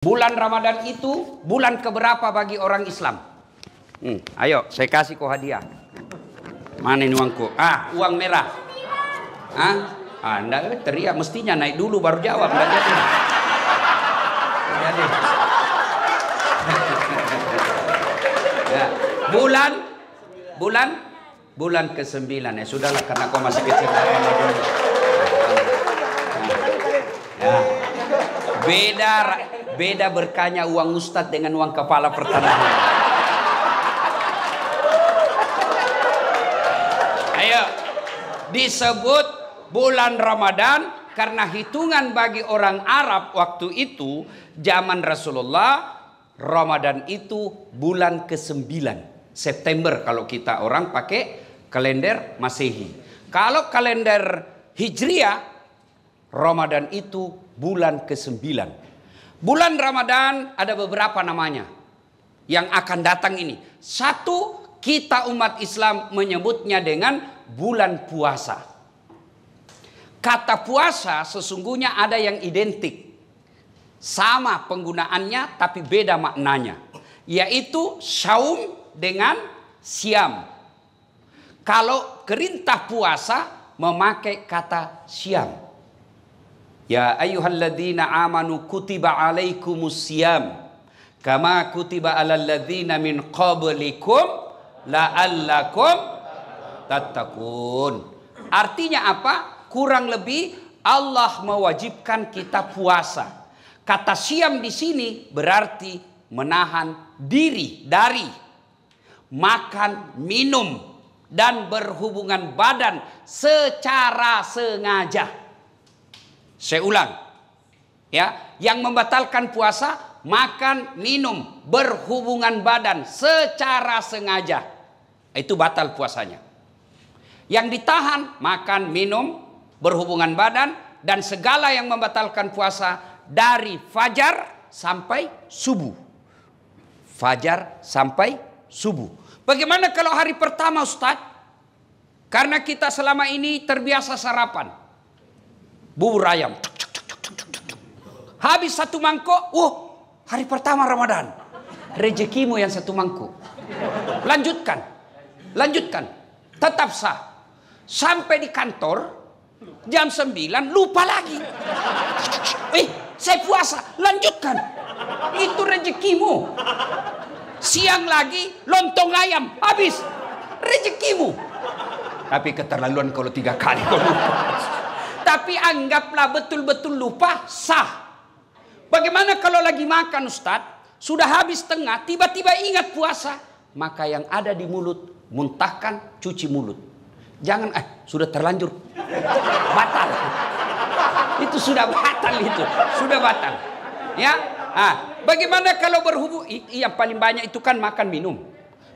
Bulan Ramadan itu bulan keberapa bagi orang Islam? Ayo, saya kasih kau hadiah. Mana ini uangku? Uang merah. Anda teriak, mestinya naik dulu baru jawab. Nggak jadi. Ya. Bulan ke-9 ya. Sudahlah karena kau masih kecil. Ya. Beda berkahnya uang ustadz dengan uang kepala pertanahan. Ayo, disebut bulan Ramadan karena hitungan bagi orang Arab waktu itu zaman Rasulullah, Ramadan itu bulan ke-9 September kalau kita orang pakai kalender Masehi. Kalau kalender Hijriah, Ramadan itu bulan ke-9. Bulan Ramadan ada beberapa namanya yang akan datang ini. Satu, kita umat Islam menyebutnya dengan bulan puasa. Kata puasa sesungguhnya ada yang identik. Sama penggunaannya tapi beda maknanya. Yaitu syaum dengan siam. Kalau perintah puasa memakai kata siam. Ya ayyuhalladzina amanu kutiba alaikumus siyam kama kutiba alal ladzina min qablikum la'allakum tattaqun. Artinya apa? Kurang lebih Allah mewajibkan kita puasa. Kata siam di sini berarti menahan diri dari makan, minum dan berhubungan badan secara sengaja. Saya ulang, ya, yang membatalkan puasa, makan, minum, berhubungan badan secara sengaja, itu batal puasanya. Yang ditahan, makan, minum, berhubungan badan, dan segala yang membatalkan puasa dari fajar sampai subuh. Fajar sampai subuh. Bagaimana kalau hari pertama, Ustadz? Karena kita selama ini terbiasa sarapan. Bubur ayam. Habis satu mangkok. Hari pertama Ramadan. Rezekimu yang satu mangkok. Lanjutkan. Tetap sah. Sampai di kantor. Jam 9 lupa lagi. Saya puasa. Lanjutkan. Itu rezekimu. Siang lagi lontong ayam. Habis. Rezekimu. Tapi keterlaluan kalau 3 kali kau lupa. Tapi anggaplah betul-betul lupa, sah. Bagaimana kalau lagi makan, Ustadz? Sudah habis tengah, tiba-tiba ingat puasa. Maka yang ada di mulut, muntahkan, cuci mulut. Jangan, sudah terlanjur. Batal. Itu sudah batal itu. Sudah batal. Ya. Bagaimana kalau berhubung, yang paling banyak itu kan makan, minum.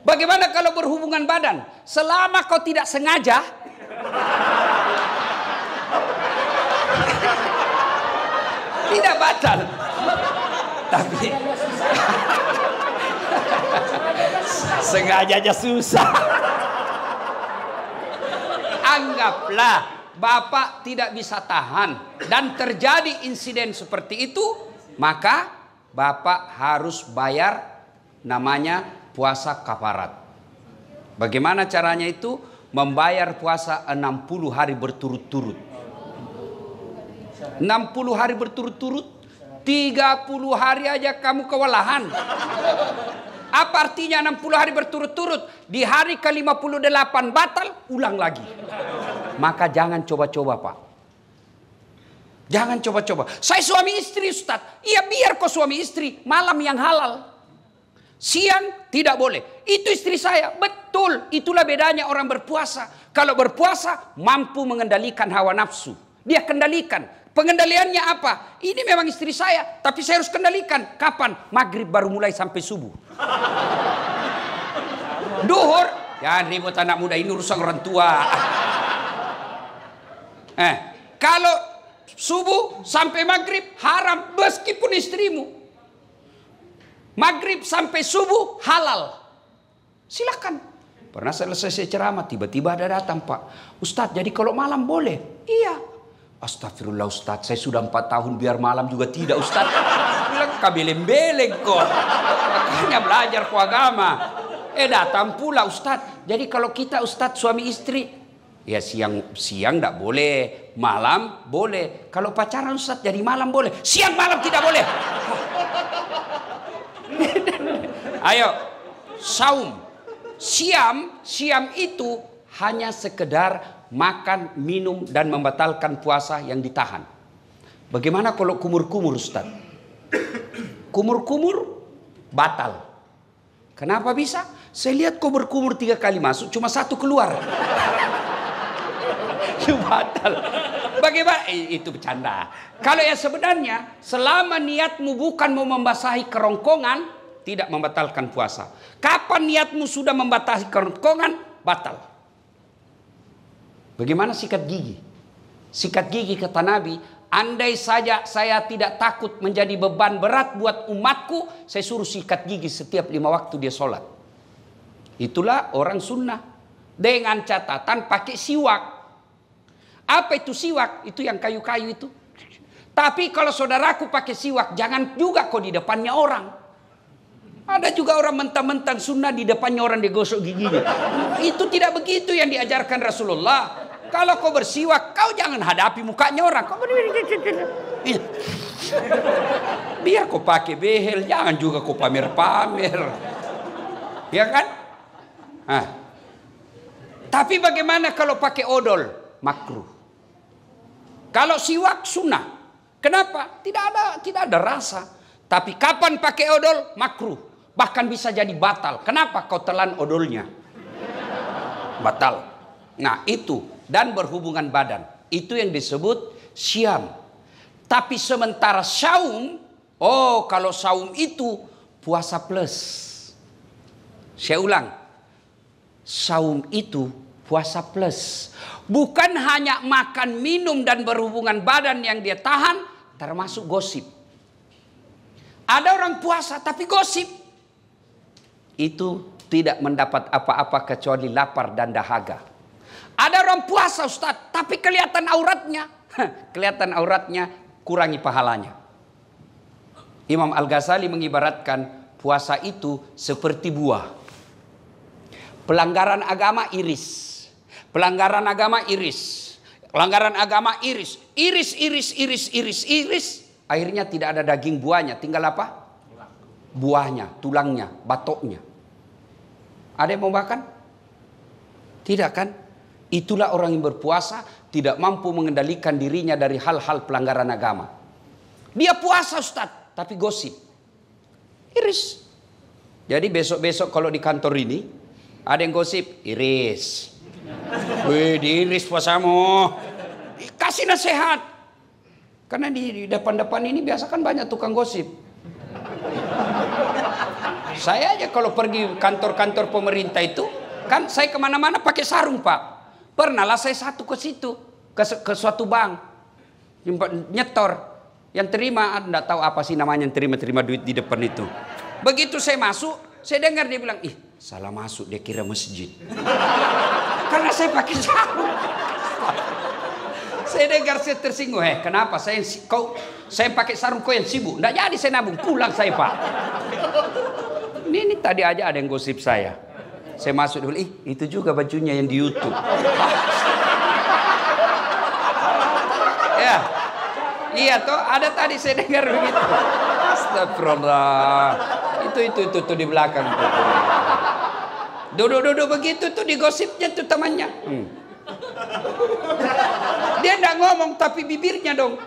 Bagaimana kalau berhubungan badan? Selama kau tidak sengaja, tidak batal. Tapi sengaja aja susah. Anggaplah Bapak tidak bisa tahan dan terjadi insiden seperti itu, maka Bapak harus bayar namanya puasa kafarat. Bagaimana caranya itu? Membayar puasa 60 hari berturut-turut. 60 hari berturut-turut, 30 hari aja kamu kewalahan. Apa artinya 60 hari berturut-turut? Di hari ke-58 batal, ulang lagi. Maka jangan coba-coba, Pak. Jangan coba-coba. Saya suami istri, Ustaz. Iya, biar kau suami istri, malam yang halal. Siang tidak boleh. Itu istri saya. Betul, itulah bedanya orang berpuasa. Kalau berpuasa mampu mengendalikan hawa nafsu. Dia kendalikan. Pengendaliannya apa? Ini memang istri saya, tapi saya harus kendalikan. Kapan? Maghrib baru mulai sampai subuh. Duhur, jangan ribut anak muda, ini urusan orang tua. Kalau subuh sampai maghrib haram, meskipun istrimu. Maghrib sampai subuh halal. Silakan. Pernah selesai saya ceramah, tiba-tiba ada datang, Pak. Ustadz, jadi kalau malam boleh? Iya. Astagfirullah Ustadz, saya sudah 4 tahun biar malam juga tidak Ustadz. Bilang, maka beleng-beleng kok. Makanya belajar ku agama. Datang pula Ustadz. Jadi kalau kita Ustadz suami istri, ya siang tidak boleh, malam boleh. Kalau pacaran Ustadz jadi malam boleh, siang malam tidak boleh. Ayo, saum. Siam itu hanya sekedar makan, minum, dan membatalkan puasa yang ditahan. Bagaimana kalau kumur-kumur Ustaz? Kumur-kumur batal. Kenapa bisa? Saya lihat kumur-kumur 3 kali masuk, cuma 1 keluar. Itu batal. Bagaimana? Itu bercanda. Kalau yang sebenarnya, selama niatmu bukan mau membasahi kerongkongan, tidak membatalkan puasa. Kapan niatmu sudah membasahi kerongkongan, batal. Bagaimana sikat gigi? Sikat gigi kata Nabi, andai saja saya tidak takut menjadi beban berat buat umatku, saya suruh sikat gigi setiap 5 waktu dia sholat. Itulah orang sunnah. Dengan catatan pakai siwak. Apa itu siwak? Itu yang kayu-kayu itu. Tapi kalau saudaraku pakai siwak, jangan juga kok di depannya orang. Ada juga orang mentang-mentang sunnah di depannya orang digosok giginya. Itu tidak begitu yang diajarkan Rasulullah. Kalau kau bersiwak, kau jangan hadapi mukanya orang. Biar kau pakai behel, jangan juga kau pamer-pamer. Ya kan? Tapi bagaimana kalau pakai odol? Makruh. Kalau siwak sunnah. Kenapa? Tidak ada rasa. Tapi kapan pakai odol? Makruh. Bahkan bisa jadi batal. Kenapa? Kau telan odolnya. Batal. Nah itu. Dan berhubungan badan. Itu yang disebut syam. Tapi sementara saum, kalau saum itu puasa plus. Saya ulang. Saum itu puasa plus. Bukan hanya makan, minum, dan berhubungan badan yang dia tahan, termasuk gosip. Ada orang puasa tapi gosip. Itu tidak mendapat apa-apa kecuali lapar dan dahaga. Ada orang puasa Ustaz, tapi kelihatan auratnya. Kelihatan auratnya, kurangi pahalanya. Imam Al-Ghazali mengibaratkan puasa itu seperti buah. Pelanggaran agama iris. Pelanggaran agama iris. Pelanggaran agama iris. Iris. Akhirnya tidak ada daging buahnya. Tinggal apa? Buahnya, tulangnya, batoknya. Ada yang mau makan? Tidak kan? Itulah orang yang berpuasa tidak mampu mengendalikan dirinya dari hal-hal pelanggaran agama. Dia puasa Ustaz, tapi gosip. Iris. Jadi besok-besok kalau di kantor ini ada yang gosip, iris. Wih, diiris puasamu. Kasih nasihat. Karena di depan-depan ini biasa kan banyak tukang gosip. Saya aja kalau pergi kantor-kantor pemerintah itu, kan saya kemana-mana pakai sarung Pak. Pernahlah saya satu ke situ, ke suatu bank, nyetor, yang terima, enggak tahu apa sih namanya, yang terima duit di depan itu. Begitu saya masuk, saya dengar dia bilang, salah masuk, dia kira masjid. Karena saya pakai sarung. Saya dengar, saya tersinggung, kenapa saya pakai sarung, kau yang sibuk? Enggak jadi saya nabung, pulang saya Pak. Ini tadi aja ada yang gosip saya. Saya masuk dulu, itu juga bajunya yang di YouTube. Ya, iya toh, ada tadi saya dengar begitu. Astagfirullah. Itu di belakang. Duduk begitu tuh digosipnya tuh temannya. Dia enggak ngomong tapi bibirnya dong.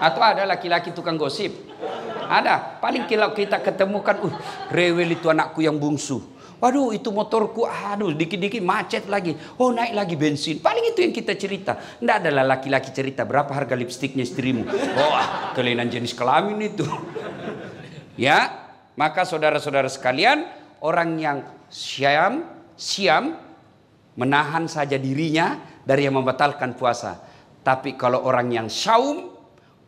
Atau ada laki-laki tukang gosip. Ada. Paling kalau kita ketemukan, rewel itu anakku yang bungsu. Waduh, itu motorku, dikit-dikit macet lagi. Oh, naik lagi bensin. Paling itu yang kita cerita. Nggak adalah laki-laki cerita berapa harga lipstiknya istrimu. Kelainan jenis kelamin itu. Ya, maka saudara-saudara sekalian, orang yang siam menahan saja dirinya dari yang membatalkan puasa. Tapi kalau orang yang saum,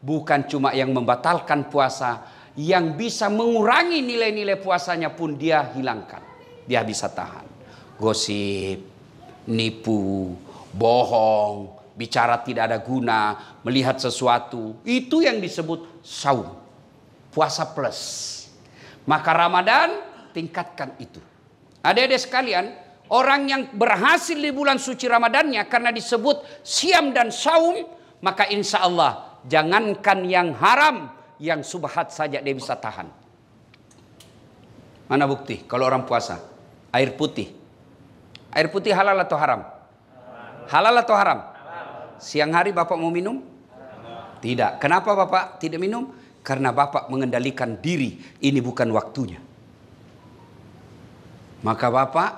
bukan cuma yang membatalkan puasa, yang bisa mengurangi nilai-nilai puasanya pun dia hilangkan. Dia bisa tahan. Gosip, nipu, bohong, bicara tidak ada guna, melihat sesuatu. Itu yang disebut saum. Puasa plus. Maka Ramadan tingkatkan itu. Adik-adik sekalian, orang yang berhasil di bulan suci Ramadannya karena disebut siam dan saum, maka insya Allah jangankan yang haram, yang subhat saja dia bisa tahan. Mana bukti kalau orang puasa? Air putih. Air putih halal atau haram? Halal atau haram? Siang hari Bapak mau minum? Tidak. Kenapa Bapak tidak minum? Karena Bapak mengendalikan diri. Ini bukan waktunya. Maka Bapak,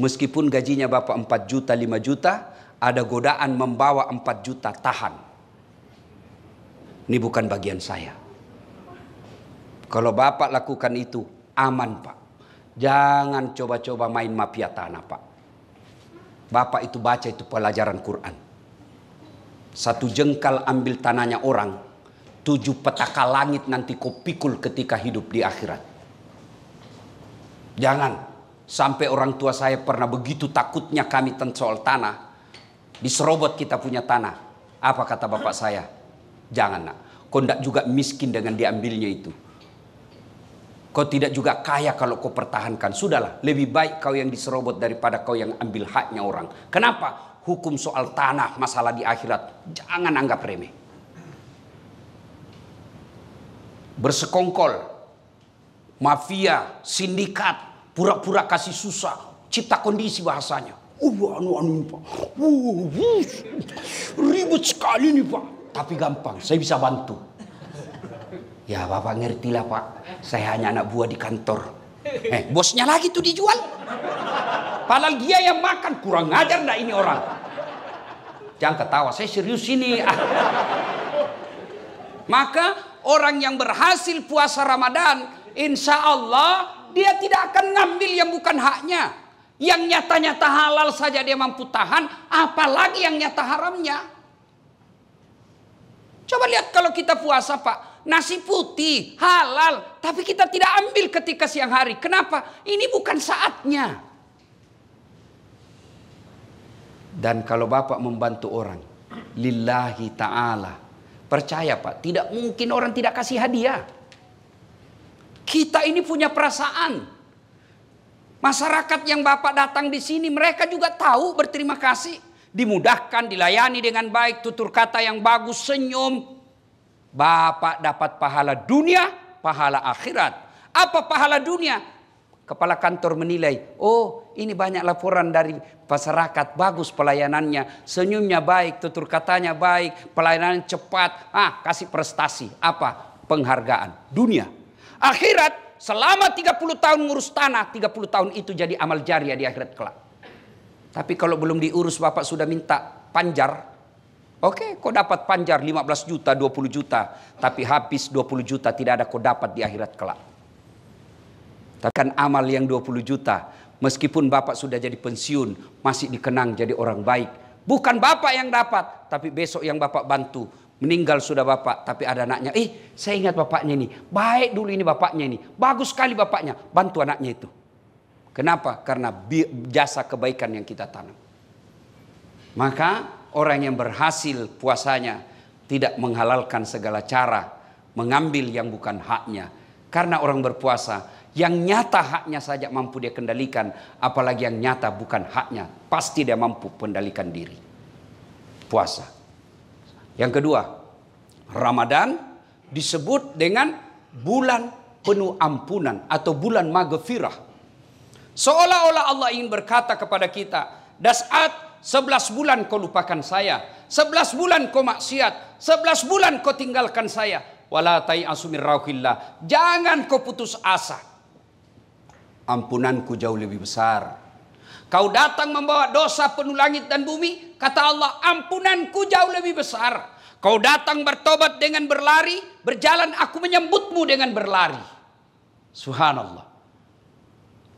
meskipun gajinya Bapak 4 juta, 5 juta, ada godaan membawa 4 juta, tahan. Ini bukan bagian saya. Kalau Bapak lakukan itu, aman Pak. Jangan coba-coba main mafia tanah Pak. Bapak itu baca itu pelajaran Quran. 1 jengkal ambil tanahnya orang, 7 petaka langit nanti kau pikul ketika hidup di akhirat. Jangan. Sampai orang tua saya pernah begitu takutnya kami soal tanah. Diserobot kita punya tanah. Apa kata bapak saya? Jangan nak. Kau tidak juga miskin dengan diambilnya itu. Kau tidak juga kaya kalau kau pertahankan. Sudahlah, lebih baik kau yang diserobot daripada kau yang ambil haknya orang. Kenapa? Hukum soal tanah, masalah di akhirat, jangan anggap remeh. Bersekongkol, mafia, sindikat, pura-pura kasih susah, cipta kondisi bahasanya. Anu Pak, ribet sekali nih Pak. Tapi gampang, saya bisa bantu. Ya Bapak ngerti lah Pak, saya hanya anak buah di kantor. Bosnya lagi tuh dijual. Padahal dia yang makan, kurang ngajar ndak ini orang. Jangan ketawa, saya serius ini. Maka orang yang berhasil puasa Ramadan, insya Allah dia tidak akan ngambil yang bukan haknya. Yang nyata-nyata halal saja dia mampu tahan, apalagi yang nyata haramnya. Coba lihat kalau kita puasa Pak, nasi putih halal, tapi kita tidak ambil ketika siang hari. Kenapa? Ini bukan saatnya. Dan kalau Bapak membantu orang, lillahi ta'ala, percaya Pak, tidak mungkin orang tidak kasih hadiah. Kita ini punya perasaan. Masyarakat yang Bapak datang di sini, mereka juga tahu berterima kasih. Dimudahkan, dilayani dengan baik, tutur kata yang bagus, senyum. Bapak dapat pahala dunia, pahala akhirat. Apa pahala dunia? Kepala kantor menilai, oh ini banyak laporan dari masyarakat, bagus pelayanannya, senyumnya baik, tutur katanya baik, pelayanan cepat, kasih prestasi. Apa? Penghargaan. Dunia. Akhirat, selama 30 tahun ngurus tanah, 30 tahun itu jadi amal jariah di akhirat kelak. Tapi kalau belum diurus Bapak sudah minta panjar. Oke, kau dapat panjar 15 juta, 20 juta. Tapi habis 20 juta tidak ada kau dapat di akhirat kelak. Tapi kan amal yang 20 juta, meskipun Bapak sudah jadi pensiun, masih dikenang jadi orang baik. Bukan Bapak yang dapat, tapi besok yang Bapak bantu. Meninggal sudah Bapak, tapi ada anaknya. Saya ingat bapaknya ini. Baik dulu ini bapaknya ini. Bagus sekali bapaknya. Bantu anaknya itu. Kenapa? Karena jasa kebaikan yang kita tanam. Maka orang yang berhasil puasanya tidak menghalalkan segala cara. Mengambil yang bukan haknya. Karena orang berpuasa, yang nyata haknya saja mampu dia kendalikan. Apalagi yang nyata bukan haknya. Pasti dia mampu kendalikan diri. Puasa. Yang kedua, Ramadan disebut dengan bulan penuh ampunan atau bulan maghfirah. Seolah-olah Allah ingin berkata kepada kita, Das'at 11 bulan kau lupakan saya, 11 bulan kau maksiat, 11 bulan kau tinggalkan saya. Wala tai'asu min rauhillah. Jangan kau putus asa. Ampunanku jauh lebih besar. Kau datang membawa dosa penuh langit dan bumi. Kata Allah, ampunanku jauh lebih besar. Kau datang bertobat dengan berlari. Berjalan aku menyambutmu dengan berlari. Subhanallah.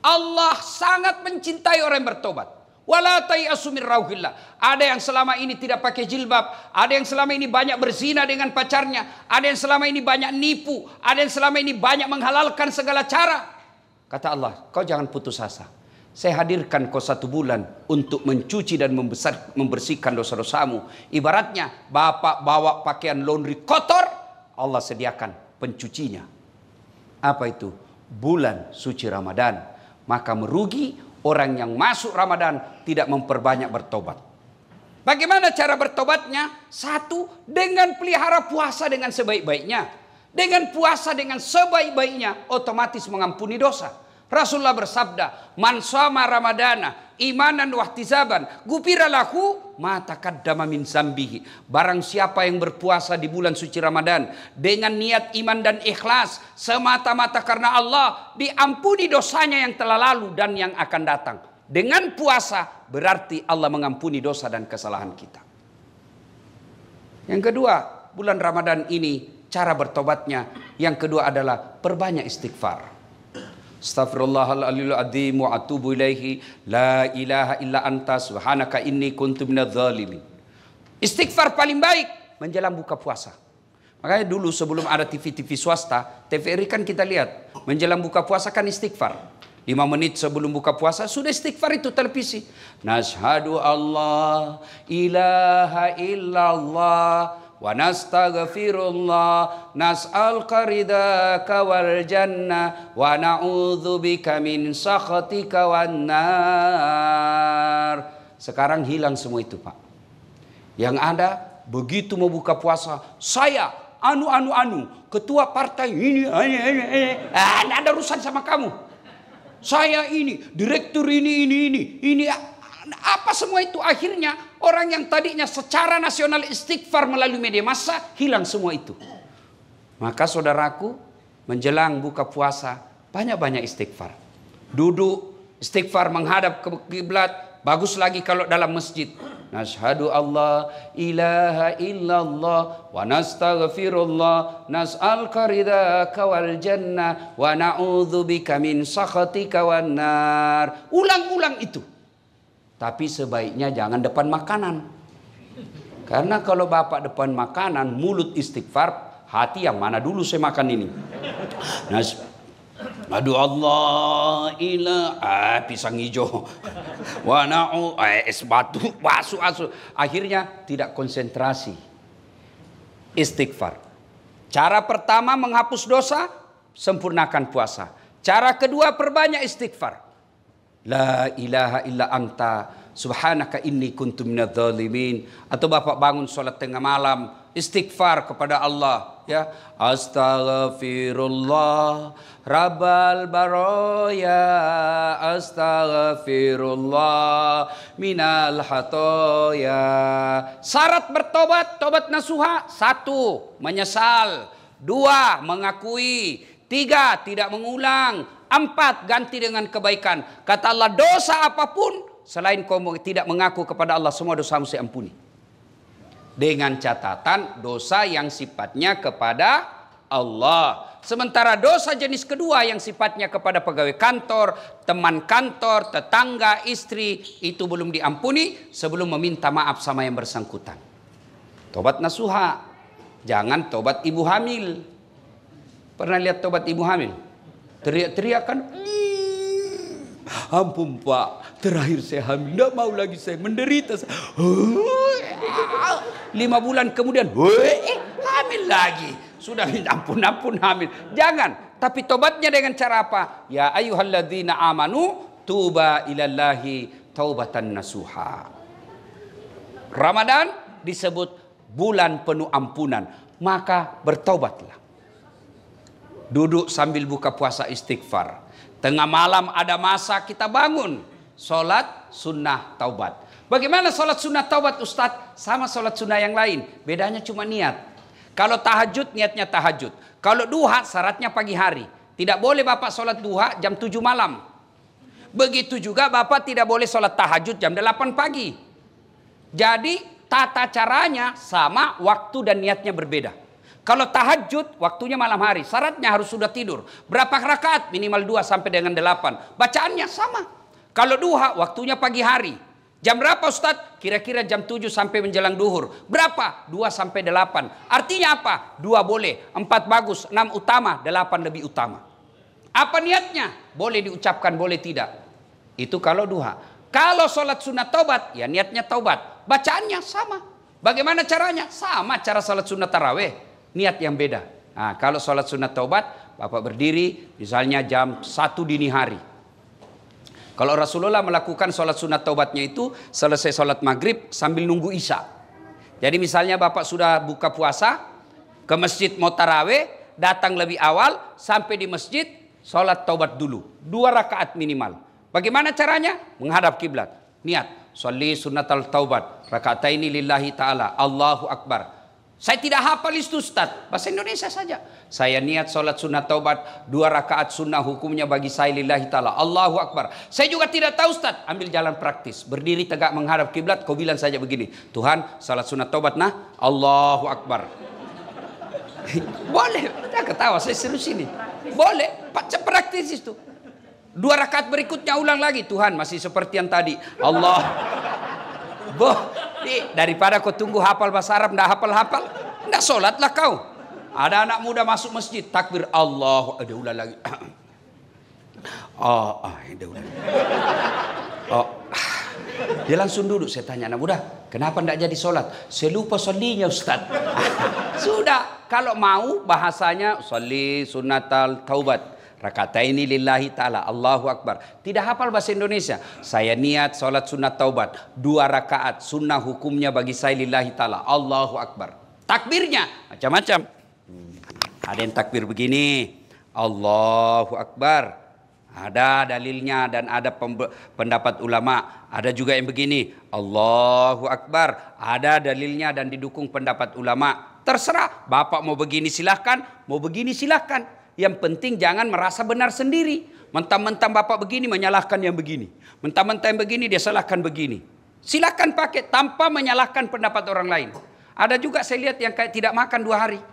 Allah sangat mencintai orang yang bertobat. Wala tai'asu min rauhillah. Ada yang selama ini tidak pakai jilbab. Ada yang selama ini banyak berzina dengan pacarnya. Ada yang selama ini banyak nipu. Ada yang selama ini banyak menghalalkan segala cara. Kata Allah, kau jangan putus asa. Saya hadirkan kau 1 bulan untuk mencuci dan membersihkan dosa-dosamu. Ibaratnya bapak bawa pakaian laundry kotor, Allah sediakan pencucinya. Apa itu? Bulan suci Ramadan. Maka merugi orang yang masuk Ramadan tidak memperbanyak bertobat. Bagaimana cara bertobatnya? 1, dengan pelihara puasa dengan sebaik-baiknya. Dengan puasa dengan sebaik-baiknya, otomatis mengampuni dosa. Rasulullah bersabda, "Man shoma Ramadana imanan wahtisaban, ghufira lahu ma taqaddama min zambihi." Barang siapa yang berpuasa di bulan suci Ramadan dengan niat iman dan ikhlas semata-mata karena Allah, diampuni dosanya yang telah lalu dan yang akan datang. Dengan puasa berarti Allah mengampuni dosa dan kesalahan kita. Yang kedua, bulan Ramadan ini cara bertobatnya yang kedua adalah perbanyak istighfar. Astaghfirullahaladzim adzim wa atubu ilaihi la ilaha illa anta subhanaka inni kuntu minadz zalimin. Istighfar paling baik menjelang buka puasa. Makanya dulu sebelum ada TV-TV swasta, TVRI kan kita lihat menjelang buka puasa kan istighfar. 5 menit sebelum buka puasa sudah istighfar itu televisi. Nashhadu Allah ilaha illallah wa nastaghfirullah nas'aluka ridaka wal jannah wa na'udzubika min sakhatika wan nar. Sekarang hilang semua itu, Pak. Yang ada begitu mau buka puasa, saya ketua partai ini enggak ada urusan sama kamu. Saya ini direktur ini apa semua itu akhirnya orang yang tadinya secara nasional istighfar melalui media massa hilang semua itu. Maka saudaraku menjelang buka puasa banyak-banyak istighfar. Duduk istighfar menghadap ke kiblat, bagus lagi kalau dalam masjid. Nashhadu Allah ilaha illallah wa nastaghfirullah nas'aluka ridaka wal jannah wa na'udzubika min sakhatika wan nar. Ulang-ulang itu. Tapi sebaiknya jangan depan makanan. Karena kalau bapak depan makanan, mulut istighfar, hati yang mana dulu saya makan ini. Aduh Allah pisang hijau. Wana'u es batu, asu. Akhirnya tidak konsentrasi. Istighfar. Cara pertama menghapus dosa, sempurnakan puasa. Cara kedua perbanyak istighfar. La ilaha illa anta subhanaka inni kuntu minadz zalimin. Atau bapak bangun sholat tengah malam, istighfar kepada Allah, ya. Astaghfirullah rabbal baraya, astaghfirullah minal hatoya. Syarat bertobat, tobat nasuha: 1, menyesal; 2, mengakui; 3, tidak mengulang; 4, ganti dengan kebaikan. Kata Allah, dosa apapun selain kau tidak mengaku kepada Allah, semua dosamu saya ampuni. Dengan catatan dosa yang sifatnya kepada Allah. Sementara dosa jenis kedua yang sifatnya kepada pegawai kantor, teman kantor, tetangga, istri, itu belum diampuni sebelum meminta maaf sama yang bersangkutan. Tobat nasuha. Jangan tobat ibu hamil. Pernah lihat tobat ibu hamil? Teriak-teriak kan, ampun Pak, terakhir saya hamil, tidak mau lagi saya menderita. 5 bulan kemudian, hamil lagi. Sudah ampun hamil. Jangan, tapi tobatnya dengan cara apa? Ya ayyuhalladzina amanu tuba ilallahi taubatan nasuha. Ramadan disebut bulan penuh ampunan, maka bertobatlah. Duduk sambil buka puasa istighfar. Tengah malam ada masa kita bangun. Sholat sunnah taubat. Bagaimana sholat sunnah taubat Ustadz? Sama sholat sunnah yang lain. Bedanya cuma niat. Kalau tahajud niatnya tahajud. Kalau duha syaratnya pagi hari. Tidak boleh bapak sholat duha jam 7 malam. Begitu juga bapak tidak boleh sholat tahajud jam 8 pagi. Jadi tata caranya sama, waktu dan niatnya berbeda. Kalau tahajud waktunya malam hari, syaratnya harus sudah tidur. Berapa rakaat? Minimal 2 sampai dengan 8. Bacaannya sama. Kalau duha waktunya pagi hari. Jam berapa Ustadz? Kira-kira jam 7 sampai menjelang duhur. Berapa? 2 sampai 8. Artinya apa? 2 boleh, 4 bagus, 6 utama, 8 lebih utama. Apa niatnya? Boleh diucapkan, boleh tidak. Itu kalau duha. Kalau sholat sunat taubat, ya niatnya taubat. Bacaannya sama. Bagaimana caranya? Sama cara sholat sunat taraweh. Niat yang beda. Nah, kalau sholat sunat taubat, Bapak berdiri misalnya jam 1 dini hari. Kalau Rasulullah melakukan sholat sunat taubatnya itu selesai sholat maghrib sambil nunggu isya. Jadi misalnya Bapak sudah buka puasa, ke masjid mau taraweh, datang lebih awal, sampai di masjid, sholat taubat dulu. 2 rakaat minimal. Bagaimana caranya? Menghadap kiblat. Niat, sholli sunnatal taubat, rakaataini lillahi ta'ala, Allahu Akbar. Saya tidak hafal itu Ustaz, bahasa Indonesia saja. Saya niat sholat sunat taubat, 2 rakaat sunnah hukumnya bagi saya lillahi ta'ala, Allahu Akbar. Saya juga tidak tahu Ustaz, ambil jalan praktis. Berdiri tegak menghadap kiblat, kau bilang saja begini, Tuhan sholat sunat taubat nah, Allahu Akbar. Boleh, tidak ketawa, saya serius ini. Boleh, praktis itu. 2 rakaat berikutnya ulang lagi, Tuhan masih seperti yang tadi, Allah. Daripada kau tunggu hafal bahasa Arab, ndak hafal-hafal, ndak sholatlah kau. Ada anak muda masuk masjid, takbir Allah, ada ulang lagi. Ada ulang. Dia langsung duduk. Saya tanya anak muda, kenapa ndak jadi sholat? Saya lupa sholinya Ustaz. Sudah, kalau mau bahasanya sholli sunnatal taubat, rakaataini lillahi ta'ala, Allahu Akbar. Tidak hafal bahasa Indonesia. Saya niat sholat sunat taubat, 2 rakaat sunnah hukumnya bagi saya lillahi ta'ala, Allahu Akbar. Takbirnya macam-macam. Ada yang takbir begini, Allahu Akbar. Ada dalilnya dan ada pendapat ulama. Ada juga yang begini, Allahu Akbar. Ada dalilnya dan didukung pendapat ulama. Terserah, Bapak mau begini silahkan, mau begini silahkan. Yang penting jangan merasa benar sendiri. Mentang-mentang Bapak begini menyalahkan yang begini. Mentang-mentang yang begini dia salahkan begini. Silakan pakai tanpa menyalahkan pendapat orang lain. Ada juga saya lihat yang kayak tidak makan 2 hari.